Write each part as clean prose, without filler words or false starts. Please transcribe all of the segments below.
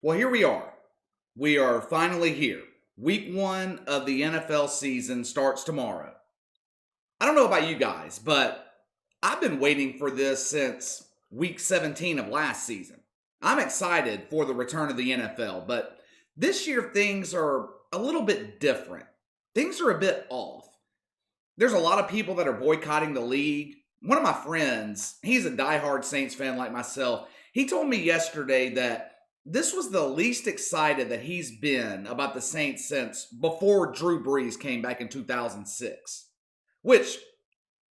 Well, here we are. We are finally here. Week one of the NFL season starts tomorrow. I don't know about you guys, but I've been waiting for this since week 17 of last season. I'm excited for the return of the NFL, but this year things are a little bit different. Things are a bit off. There's a lot of people that are boycotting the league. One of my friends, he's a diehard Saints fan like myself. He told me yesterday that this was the least excited that he's been about the Saints since before Drew Brees came back in 2006, which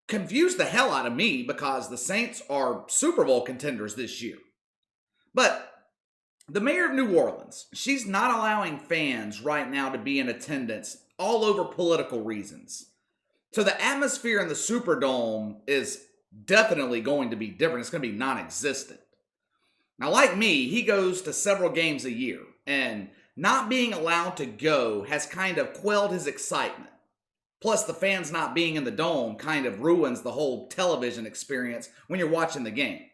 confused the hell out of me because the Saints are Super Bowl contenders this year. But the mayor of New Orleans, she's not allowing fans right now to be in attendance all over political reasons. So the atmosphere in the Superdome is definitely going to be different. It's going to be non existent. Now, like me, he goes to several games a year, and not being allowed to go has kind of quelled his excitement. Plus, the fans not being in the dome kind of ruins the whole television experience when you're watching the game.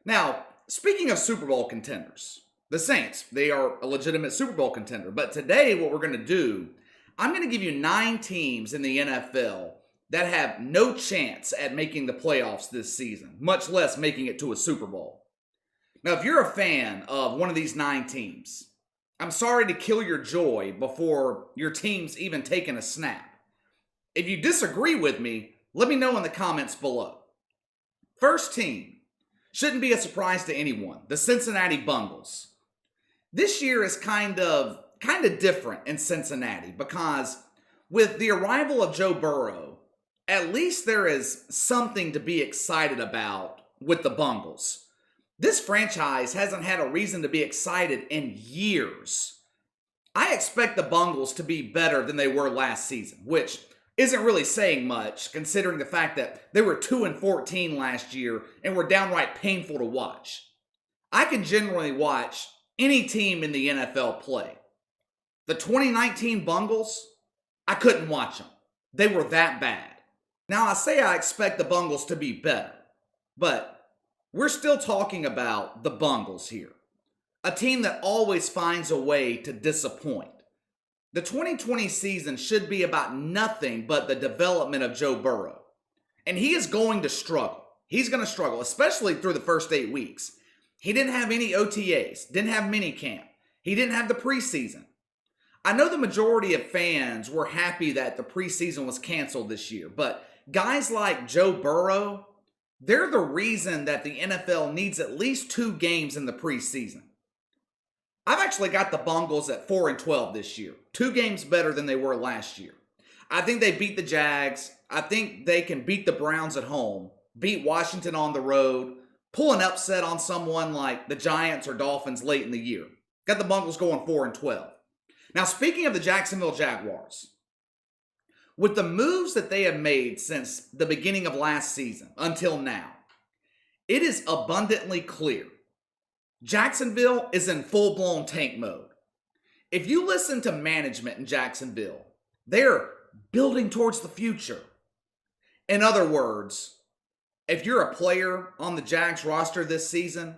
Now, speaking of Super Bowl contenders, the Saints, they are a legitimate Super Bowl contender. But today, what we're going to do, I'm going to give you 9 teams in the NFL that have no chance at making the playoffs this season, much less making it to a Super Bowl. Now, if you're a fan of one of these 9 teams, I'm sorry to kill your joy before your team's even taken a snap. If you disagree with me, let me know in the comments below. First team, shouldn't be a surprise to anyone, the Cincinnati Bengals. This year is kind of different in Cincinnati because with the arrival of Joe Burrow, at least there is something to be excited about with the Bengals. This franchise hasn't had a reason to be excited in years. I expect the Bengals to be better than they were last season, which isn't really saying much considering the fact that they were 2-14 last year and were downright painful to watch. I can generally watch any team in the NFL play. The 2019 Bengals, I couldn't watch them. They were that bad. Now, I say I expect the Bengals to be better, but we're still talking about the Bengals here, a team that always finds a way to disappoint. The 2020 season should be about nothing but the development of Joe Burrow. And he is going to struggle. He's going to struggle, especially through the first 8 weeks. He didn't have any OTAs, didn't have minicamp. He didn't have the preseason. I know the majority of fans were happy that the preseason was canceled this year, but guys like Joe Burrow, they're the reason that the NFL needs at least 2 games in the preseason. I've actually got the Bengals at 4-12 this year. 2 games better than they were last year. I think they beat the Jags. I think they can beat the Browns at home, beat Washington on the road, pull an upset on someone like the Giants or Dolphins late in the year. Got the Bengals going 4-12. Now, speaking of the Jacksonville Jaguars, with the moves that they have made since the beginning of last season until now, it is abundantly clear Jacksonville is in full-blown tank mode. If you listen to management in Jacksonville, they're building towards the future. In other words, if you're a player on the Jags roster this season,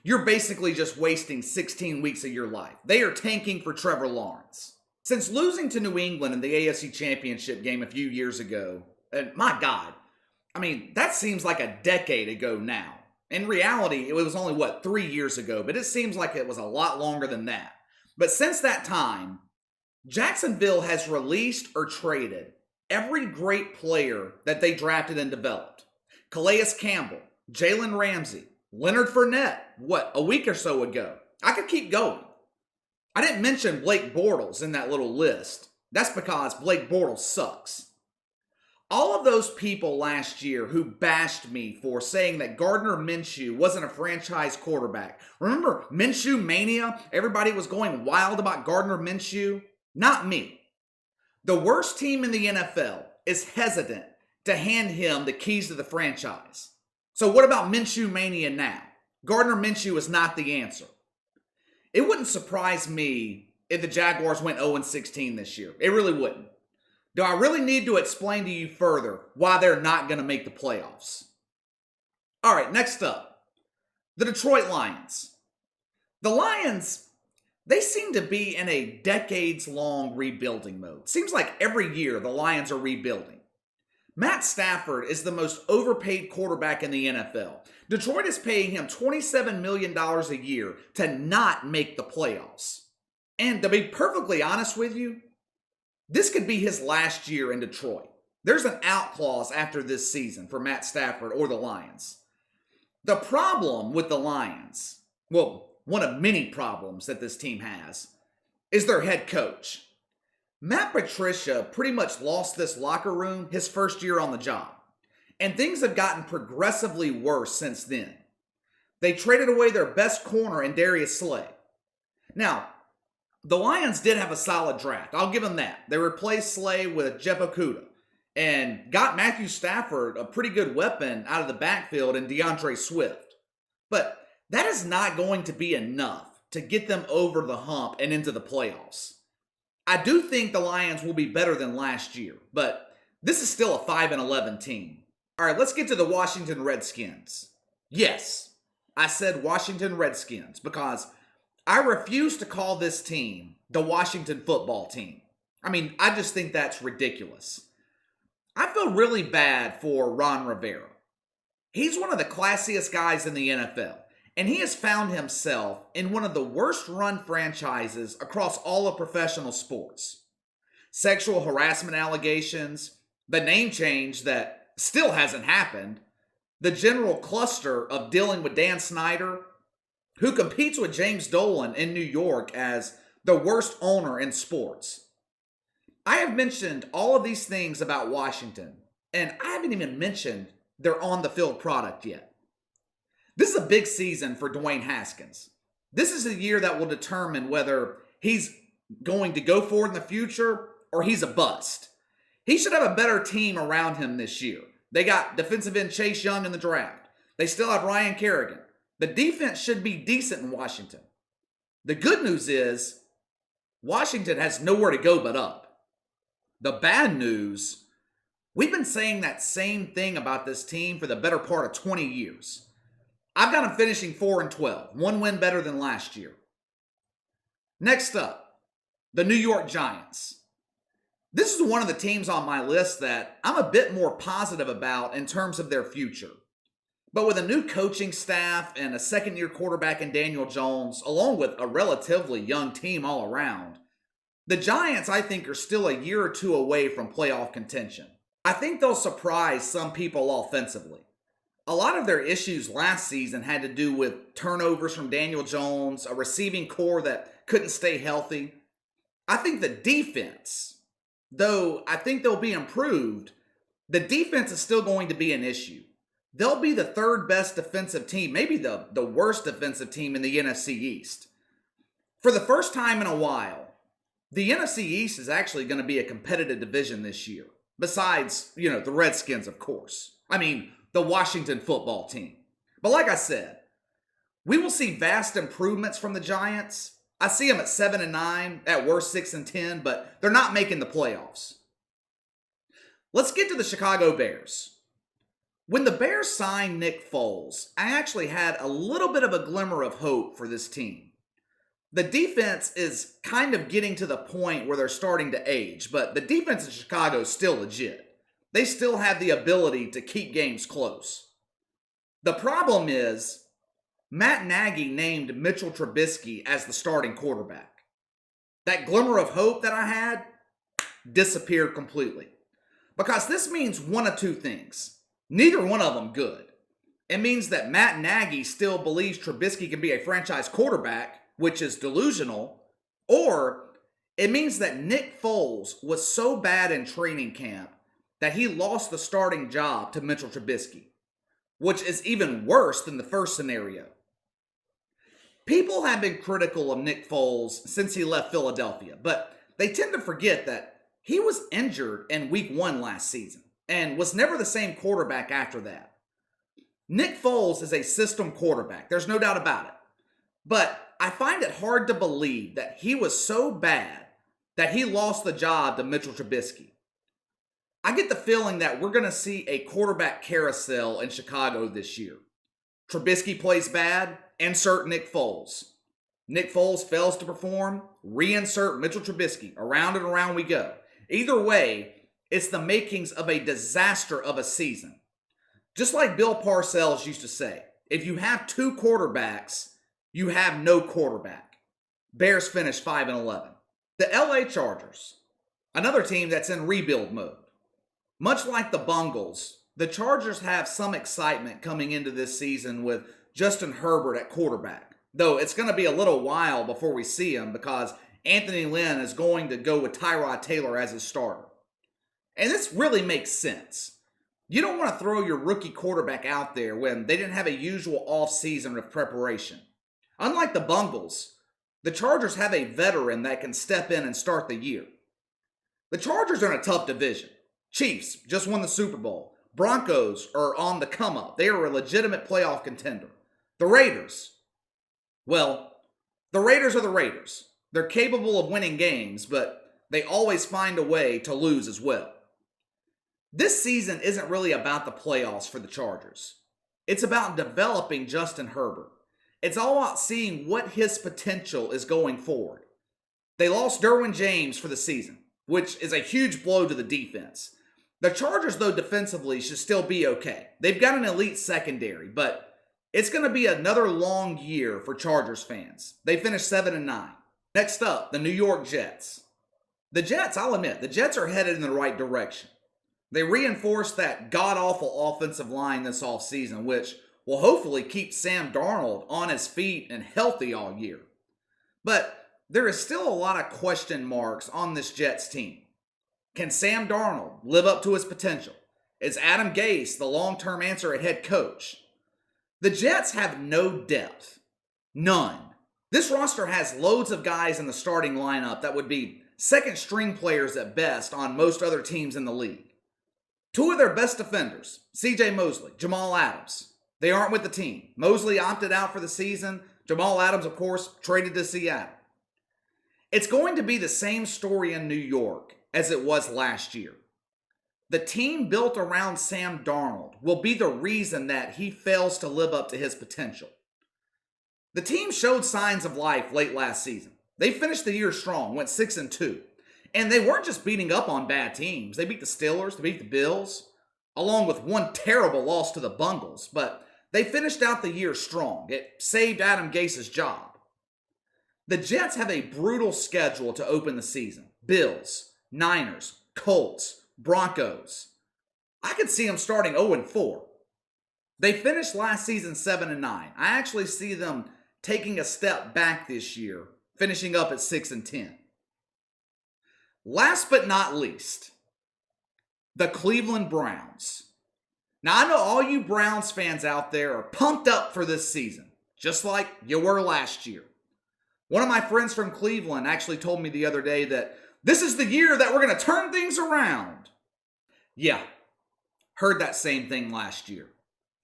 you're basically just wasting 16 weeks of your life. They are tanking for Trevor Lawrence. Since losing to New England in the AFC Championship game a few years ago, and my God, I mean, that seems like a decade ago now. In reality, it was only, 3 years ago, but it seems like it was a lot longer than that. But since that time, Jacksonville has released or traded every great player that they drafted and developed. Calais Campbell, Jalen Ramsey, Leonard Fournette, a week or so ago. I could keep going. I didn't mention Blake Bortles in that little list. That's because Blake Bortles sucks. All of those people last year who bashed me for saying that Gardner Minshew wasn't a franchise quarterback. Remember Minshew Mania? Everybody was going wild about Gardner Minshew. Not me. The worst team in the NFL is hesitant to hand him the keys to the franchise. So what about Minshew Mania now? Gardner Minshew is not the answer. It wouldn't surprise me if the Jaguars went 0-16 this year. It really wouldn't. Do I really need to explain to you further why they're not going to make the playoffs? All right, next up, the Detroit Lions. The Lions, they seem to be in a decades-long rebuilding mode. Seems like every year the Lions are rebuilding. Matt Stafford is the most overpaid quarterback in the NFL. Detroit is paying him $27 million a year to not make the playoffs. And to be perfectly honest with you, this could be his last year in Detroit. There's an out clause after this season for Matt Stafford or the Lions. The problem with the Lions, well, one of many problems that this team has, is their head coach. Matt Patricia pretty much lost this locker room his first year on the job, and things have gotten progressively worse since then. They traded away their best corner in Darius Slay. Now, the Lions did have a solid draft. I'll give them that. They replaced Slay with Jeff Okudah and got Matthew Stafford a pretty good weapon out of the backfield in DeAndre Swift. But that is not going to be enough to get them over the hump and into the playoffs. I do think the Lions will be better than last year, but this is still a 5-11 team. All right, let's get to the Washington Redskins. Yes, I said Washington Redskins because I refuse to call this team the Washington football team. I mean, I just think that's ridiculous. I feel really bad for Ron Rivera. He's one of the classiest guys in the NFL, and he has found himself in one of the worst run franchises across all of professional sports. Sexual harassment allegations, the name change that still hasn't happened, the general cluster of dealing with Dan Snyder, who competes with James Dolan in New York as the worst owner in sports. I have mentioned all of these things about Washington, and I haven't even mentioned their on-the-field product yet. This is a big season for Dwayne Haskins. This is a year that will determine whether he's going to go forward in the future or he's a bust. He should have a better team around him this year. They got defensive end Chase Young in the draft. They still have Ryan Kerrigan. The defense should be decent in Washington. The good news is Washington has nowhere to go but up. The bad news, we've been saying that same thing about this team for the better part of 20 years. I've got them finishing 4-12, one win better than last year. Next up, the New York Giants. This is one of the teams on my list that I'm a bit more positive about in terms of their future. But with a new coaching staff and a second-year quarterback in Daniel Jones, along with a relatively young team all around, the Giants, I think, are still a year or two away from playoff contention. I think they'll surprise some people offensively. A lot of their issues last season had to do with turnovers from Daniel Jones, a receiving core that couldn't stay healthy. I think the defense, though I think they'll be improved, the defense is still going to be an issue. They'll be the third best defensive team, maybe the worst defensive team in the NFC East. For the first time in a while, the NFC East is actually going to be a competitive division this year. Besides, the Redskins, of course. I mean, the Washington football team. But like I said, we will see vast improvements from the Giants. I see them at 7-9, at worst 6-10, but they're not making the playoffs. Let's get to the Chicago Bears. When the Bears signed Nick Foles, I actually had a little bit of a glimmer of hope for this team. The defense is kind of getting to the point where they're starting to age, but the defense in Chicago is still legit. They still have the ability to keep games close. The problem is, Matt Nagy named Mitchell Trubisky as the starting quarterback. That glimmer of hope that I had disappeared completely. Because this means one of two things. Neither one of them good. It means that Matt Nagy still believes Trubisky can be a franchise quarterback, which is delusional, or it means that Nick Foles was so bad in training camp that he lost the starting job to Mitchell Trubisky, which is even worse than the first scenario. People have been critical of Nick Foles since he left Philadelphia, but they tend to forget that he was injured in week 1 last season and was never the same quarterback after that. Nick Foles is a system quarterback, there's no doubt about it. But I find it hard to believe that he was so bad that he lost the job to Mitchell Trubisky. I get the feeling that we're going to see a quarterback carousel in Chicago this year. Trubisky plays bad, insert Nick Foles. Nick Foles fails to perform, reinsert Mitchell Trubisky. Around and around we go. Either way, it's the makings of a disaster of a season. Just like Bill Parcells used to say, if you have two quarterbacks, you have no quarterback. Bears finished 5-11. The LA Chargers, another team that's in rebuild mode. Much like the Bungles, the Chargers have some excitement coming into this season with Justin Herbert at quarterback. Though it's going to be a little while before we see him because Anthony Lynn is going to go with Tyrod Taylor as his starter. And this really makes sense. You don't want to throw your rookie quarterback out there when they didn't have a usual offseason of preparation. Unlike the Bungles, the Chargers have a veteran that can step in and start the year. The Chargers are in a tough division. Chiefs just won the Super Bowl. Broncos are on the come up. They are a legitimate playoff contender. The Raiders, well, the Raiders are the Raiders. They're capable of winning games, but they always find a way to lose as well. This season isn't really about the playoffs for the Chargers. It's about developing Justin Herbert. It's all about seeing what his potential is going forward. They lost Derwin James for the season, which is a huge blow to the defense. The Chargers, though, defensively should still be okay. They've got an elite secondary, but it's going to be another long year for Chargers fans. They finished 7-9. Next up, the New York Jets. The Jets, I'll admit, the Jets are headed in the right direction. They reinforced that god-awful offensive line this offseason, which will hopefully keep Sam Darnold on his feet and healthy all year. But there is still a lot of question marks on this Jets team. Can Sam Darnold live up to his potential? Is Adam Gase the long-term answer at head coach? The Jets have no depth. None. This roster has loads of guys in the starting lineup that would be second-string players at best on most other teams in the league. Two of their best defenders, C.J. Mosley, Jamal Adams, they aren't with the team. Mosley opted out for the season. Jamal Adams, of course, traded to Seattle. It's going to be the same story in New York as it was last year. The team built around Sam Darnold will be the reason that he fails to live up to his potential. The team showed signs of life late last season. They finished the year strong, went 6-2. And they weren't just beating up on bad teams. They beat the Steelers, they beat the Bills, along with one terrible loss to the Bungles. But they finished out the year strong. It saved Adam Gase's job. The Jets have a brutal schedule to open the season. Bills, Niners, Colts, Broncos. I could see them starting 0-4. They finished last season 7-9. I actually see them taking a step back this year, finishing up at 6-10. Last but not least, the Cleveland Browns. Now, I know all you Browns fans out there are pumped up for this season, just like you were last year. One of my friends from Cleveland actually told me the other day that this is the year that we're going to turn things around. Yeah, heard that same thing last year.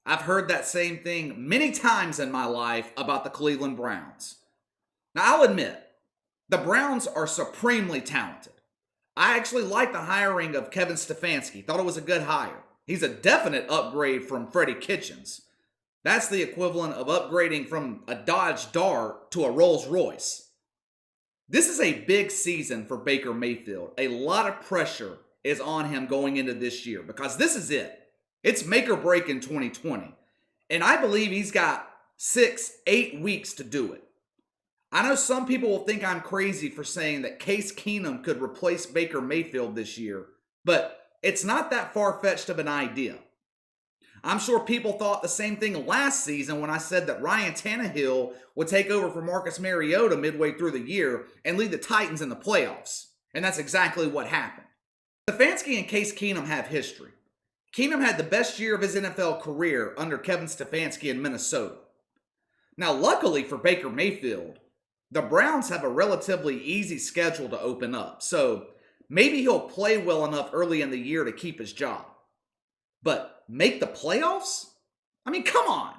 I've heard that same thing many times in my life about the Cleveland Browns. Now, I'll admit, the Browns are supremely talented. I actually like the hiring of Kevin Stefanski. Thought it was a good hire. He's a definite upgrade from Freddie Kitchens. That's the equivalent of upgrading from a Dodge Dart to a Rolls Royce. This is a big season for Baker Mayfield. A lot of pressure is on him going into this year because this is it. It's make or break in 2020. And I believe he's got 6-8 weeks to do it. I know some people will think I'm crazy for saying that Case Keenum could replace Baker Mayfield this year, but it's not that far-fetched of an idea. I'm sure people thought the same thing last season when I said that Ryan Tannehill would take over for Marcus Mariota midway through the year and lead the Titans in the playoffs. And that's exactly what happened. Stefanski and Case Keenum have history. Keenum had the best year of his NFL career under Kevin Stefanski in Minnesota. Now, luckily for Baker Mayfield, the Browns have a relatively easy schedule to open up, so maybe he'll play well enough early in the year to keep his job. But make the playoffs? I mean, come on.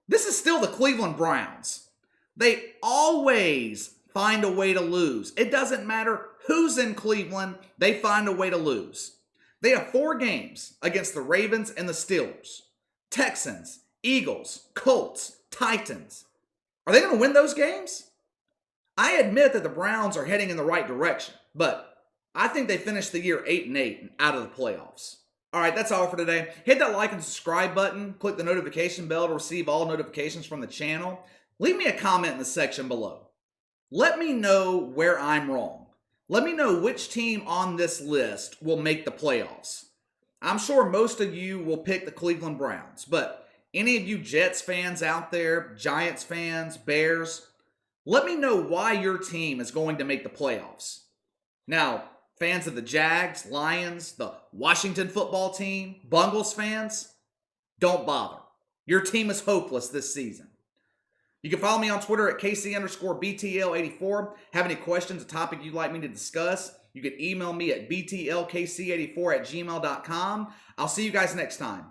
This is still the Cleveland Browns. They always find a way to lose. It doesn't matter who's in Cleveland, they find a way to lose. They have 4 games against the Ravens and the Steelers, Texans, Eagles, Colts, Titans. Are they going to win those games? I admit that the Browns are heading in the right direction, but I think they finished the year 8-8 and out of the playoffs. All right, that's all for today. Hit that like and subscribe button. Click the notification bell to receive all notifications from the channel. Leave me a comment in the section below. Let me know where I'm wrong. Let me know which team on this list will make the playoffs. I'm sure most of you will pick the Cleveland Browns, but any of you Jets fans out there, Giants fans, Bears, let me know why your team is going to make the playoffs. Now, fans of the Jags, Lions, the Washington football team, Bungles fans, don't bother. Your team is hopeless this season. You can follow me on Twitter at KC_BTL84. Have any questions, a topic you'd like me to discuss, you can email me at BTLKC84@gmail.com. I'll see you guys next time.